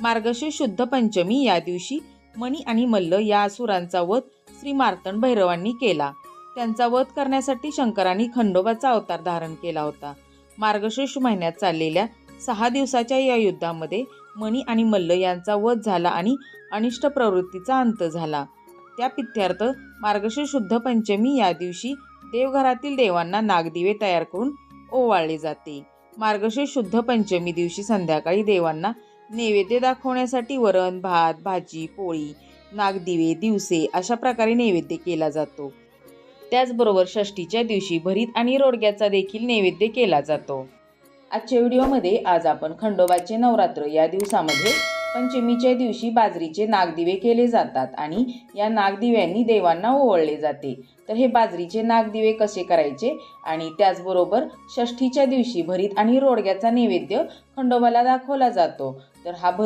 मार्गशीर्ष शुद्ध पंचमी या दिवशी मणी आणि मल्ल या असुरांचा वध श्री मार्तंड भैरवांनी केला. त्यांचा वध करण्यासाठी शंकरांनी खंडोबाचा अवतार धारण केला होता. मार्गशीर्ष महिन्यात चाललेल्या 6 दिवसाच्या या युद्धामध्ये मणी आणि मल्ल यांचा वध झाला आणि अनिष्ट प्रवृत्तीचा अंत झाला. त्या प्रित्यर्थ मार्गशीर्ष शुद्ध पंचमी या दिवशी देवघरातील देवांना नागदिवे तयार करून ओवाळले जाते. मार्गशीर्ष शुद्ध पंचमी दिवशी संध्याकाळी देवांना नैवेद्य दाखवण्यासाठी वरण, भात, भाजी, पोळी, नागदिवे, दिवसे अशा प्रकारे नैवेद्य केला जातो. त्याचबरोबर षष्ठीच्या दिवशी भरीत आणि रोडग्याचा देखील नैवेद्य केला जातो. आजच्या व्हिडिओमध्ये आज आपण खंडोबाचे नवरात्र या दिवसामध्ये पंचमीच्या दिवशी बाजरीचे नागदिवे केले जातात आणि या नागदिव्यांनी देवांना ओवाळले जाते. तर हे बाजरीचे नागदिवे कसे करायचे आणि त्याचबरोबर षष्ठीच्या दिवशी भरीत आणि रोडग्याचा नैवेद्य खंडोबाला दाखवला जातो. तर हा